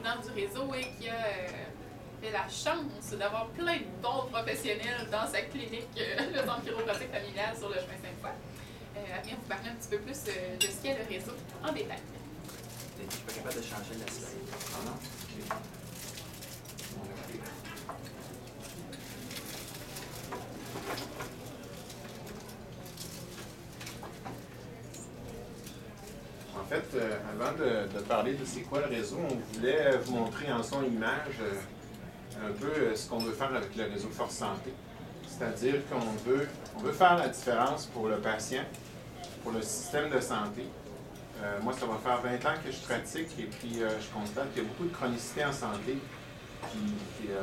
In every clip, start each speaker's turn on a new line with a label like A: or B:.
A: président du réseau et qui a fait la chance d'avoir plein de bons professionnels dans sa clinique, le Centre chiropratique familial sur le chemin Sainte-Foy. Elle vient vous parler un petit peu plus de ce qu'est le réseau en détail.
B: Je ne suis pas capable de changer la slide. Ah non?
C: En fait, avant de parler de c'est quoi le réseau, on voulait vous montrer en son image un peu ce qu'on veut faire avec le réseau Force Santé. C'est-à-dire qu'on veut faire la différence pour le patient, pour le système de santé. Moi, ça va faire 20 ans que je pratique et puis je constate qu'il y a beaucoup de chronicité en santé qui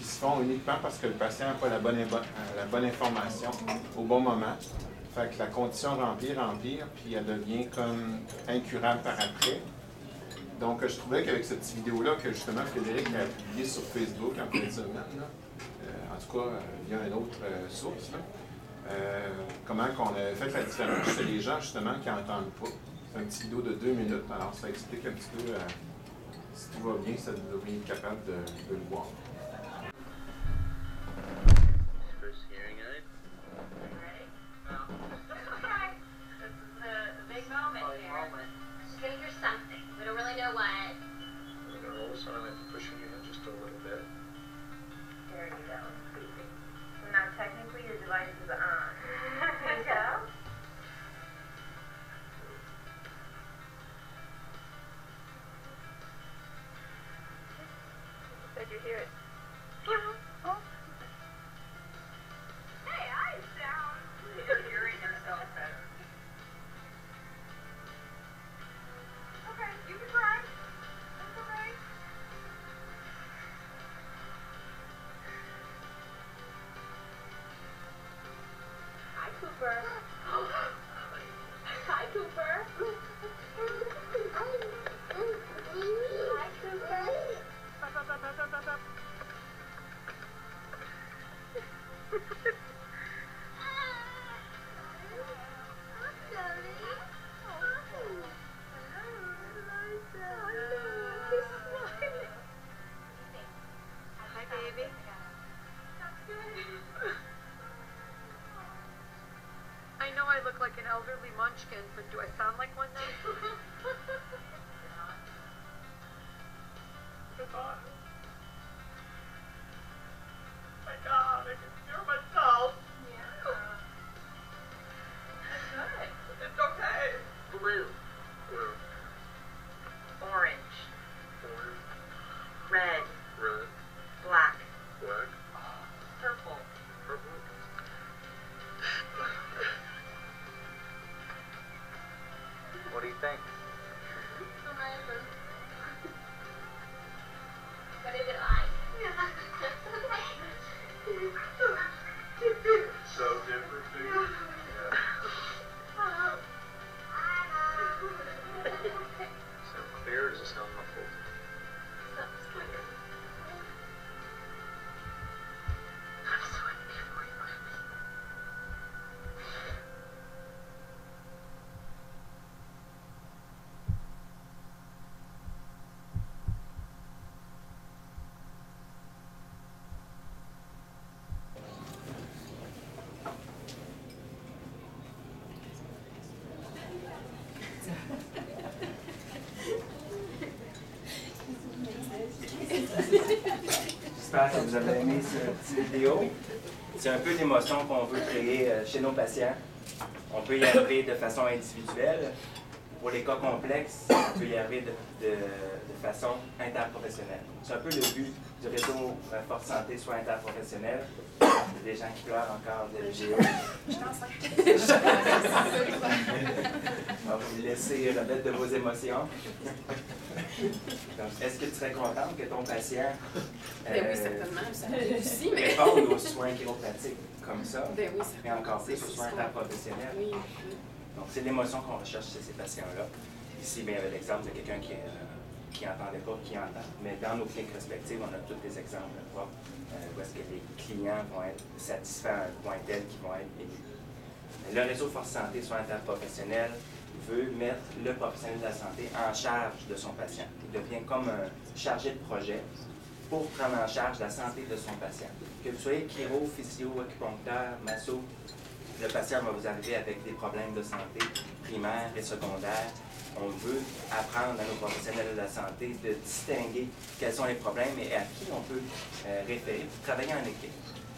C: se font uniquement parce que le patient n'a pas la bonne information au bon moment. Fait que la condition empire, puis elle devient comme incurable par après. Donc, je trouvais qu'avec cette petite vidéo-là, que justement Frédéric a publiée sur Facebook en fin de semaine, en tout cas, il y a une autre source, comment qu'on a fait la différence chez les gens, justement, qui n'entendent pas. C'est une petite vidéo de 2 minutes, alors ça explique un petit peu, si tout va bien, ça devrait être capable de le voir.
D: Did you hear it? Hey, I sound. You're hearing yourself better. Okay, you can cry. That's okay. Hi, Cooper. Hi, Cooper. Hi, Cooper. Hi, baby. I know I look like an elderly munchkin, but do I sound like one now? My God, I can hear myself. Yeah. That's good. It's okay. Blue.
E: Blue.
D: Orange.
E: Orange.
D: Red.
E: Red.
D: Black.
E: Black.
D: Purple.
E: Purple.
B: What do you think?
D: Amazing. What is it like?
E: So different, too. Yeah. Sound clear or does it sound muffled?
D: Sounds clear. I'm so happy for you.
B: J'espère que vous avez aimé cette petite vidéo. C'est un peu l'émotion qu'on veut créer chez nos patients. On peut y arriver de façon individuelle. Pour les cas complexes, on peut y arriver de façon interprofessionnelle. C'est un peu le but du réseau Force Santé, soit interprofessionnel. Il y a des gens qui pleurent encore de LGO.
A: Je suis enceinte.
B: On va vous laisser remettre de vos émotions. Donc, est-ce que tu serais contente que ton patient
A: Ben oui, certainement. Ça réussit, mais...
B: réponde aux soins chiropratiques comme ça,
A: Ben oui,
B: mais
A: certainement.
B: encore plus aux soins interprofessionnels?
A: Oui.
B: Donc, c'est l'émotion qu'on recherche chez ces patients-là. Ici, bien, il y avait l'exemple de quelqu'un qui n'entendait pas, qui entend. Mais dans nos cliniques respectives, on a tous des exemples où est-ce que les clients vont être satisfaits à un point tel qu'ils vont être émus. Le réseau Force Santé, soins interprofessionnels, veut mettre le professionnel de la santé en charge de son patient. Il devient comme un chargé de projet pour prendre en charge la santé de son patient. Que vous soyez chiro, physio, acupuncteur, masso, le patient va vous arriver avec des problèmes de santé primaires et secondaires. On veut apprendre à nos professionnels de la santé de distinguer quels sont les problèmes et à qui on peut référer pour travailler en équipe.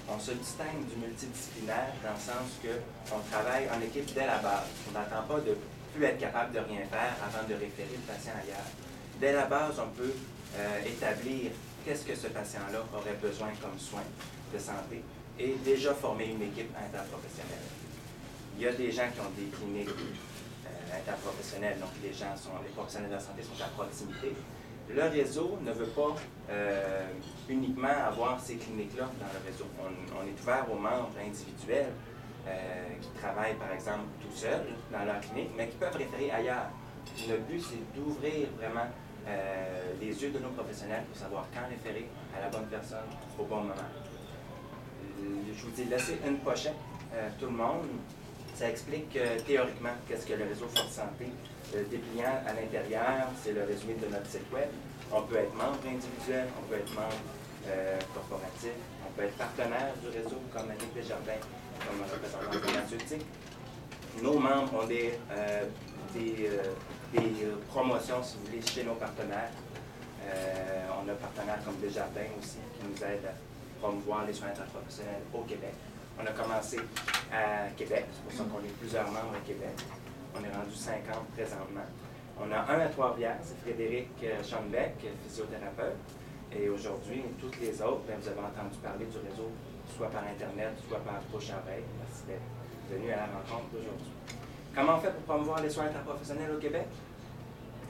B: On se distingue du multidisciplinaire dans le sens qu'on travaille en équipe dès la base. On n'attend pas de plus être capable de rien faire avant de référer le patient ailleurs. Dès la base, on peut établir qu'est-ce que ce patient-là aurait besoin comme soins de santé et déjà former une équipe interprofessionnelle. Il y a des gens qui ont des cliniques interprofessionnelles, donc les professionnels de la santé sont à proximité. Le réseau ne veut pas uniquement avoir ces cliniques-là dans le réseau. On est ouvert aux membres individuels qui travaillent, par exemple, tout seuls dans leur clinique, mais qui peuvent référer ailleurs. Le but, c'est d'ouvrir vraiment les yeux de nos professionnels pour savoir quand référer à la bonne personne au bon moment. Je vous ai laissé une pochette, tout le monde. Ça explique théoriquement qu'est-ce que le réseau Force Santé. Le dépliant à l'intérieur, c'est le résumé de notre site web. On peut être membre individuel, on peut être membre corporatif, on peut être partenaire du réseau comme Annick Desjardins, comme représentant pharmaceutique. Nos membres ont des promotions, si vous voulez, chez nos partenaires. On a partenaires comme Desjardins aussi qui nous aident à promouvoir les soins interprofessionnels au Québec. On a commencé à Québec, c'est pour ça qu'on est plusieurs membres à Québec. On est rendu 50 présentement. On a un à Trois-Rivières, c'est Frédéric Schonbeck, physiothérapeute. Et aujourd'hui, toutes les autres, vous avez entendu parler du réseau, soit par Internet, soit par bouche-à-oreille. Merci d'être venu à la rencontre d'aujourd'hui. Comment on fait pour promouvoir les soins interprofessionnels au Québec?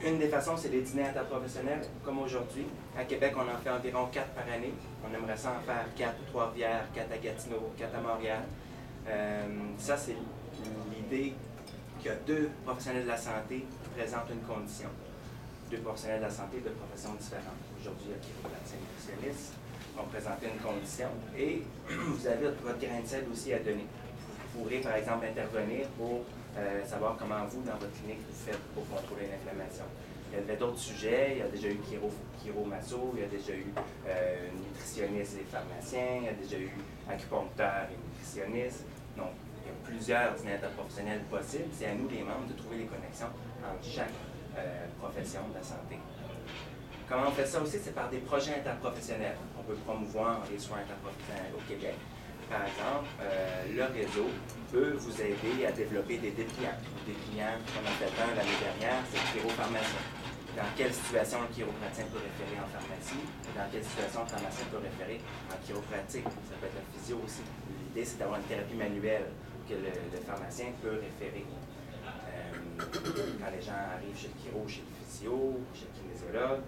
B: Une des façons, c'est les dîners interprofessionnels, comme aujourd'hui. À Québec, on en fait environ 4 par année. On aimerait ça en faire 4 à Trois-Rivières, 4 à Gatineau, 4 à Montréal. Ça, c'est l'idée qu'il y a 2 professionnels de la santé qui présentent une condition. 2 professionnels de la santé de professions différentes. Aujourd'hui, il y a chiropratiens nutritionnistes qui vont présenter une condition et vous avez votre grain de sel aussi à donner. Vous pourrez, par exemple, intervenir pour savoir comment vous, dans votre clinique, vous faites pour contrôler l'inflammation. Il y avait d'autres sujets, il y a déjà eu chiro-masso, il y a déjà eu nutritionniste et pharmacien, il y a déjà eu acupuncteur et nutritionniste. Donc, il y a plusieurs dîners interprofessionnels possibles. C'est à nous, les membres, de trouver les connexions entre chaque profession de la santé. Comment on fait ça aussi? C'est par des projets interprofessionnels. On peut promouvoir les soins interprofessionnels au Québec. Par exemple, le réseau peut vous aider à développer des dépliants. Des dépliants qu'on a fait un l'année dernière, c'est le chiropharmacien. Dans quelle situation le chiropraticien peut référer en pharmacie? Dans quelle situation le pharmacien peut référer en chiropratique? Ça peut être la physio aussi. L'idée, c'est d'avoir une thérapie manuelle que le pharmacien peut référer. Quand les gens arrivent chez le chiro, chez le physio, chez le kinésiologue,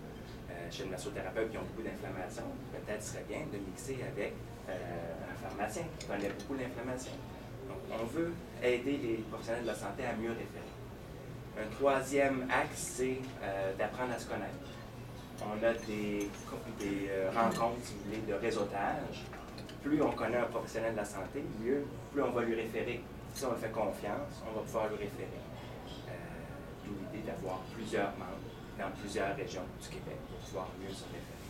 B: chez le massothérapeute qui ont beaucoup d'inflammation, peut-être serait bien de mixer avec un pharmacien qui connaît beaucoup l'inflammation. Donc, on veut aider les professionnels de la santé à mieux référer. Un troisième axe, c'est d'apprendre à se connaître. On a des rencontres, si vous voulez, de réseautage. Plus on connaît un professionnel de la santé, mieux, plus on va lui référer. Si on lui fait confiance, on va pouvoir lui référer. D'où l'idée d'avoir plusieurs membres dans plusieurs régions du Québec pour pouvoir mieux se référer.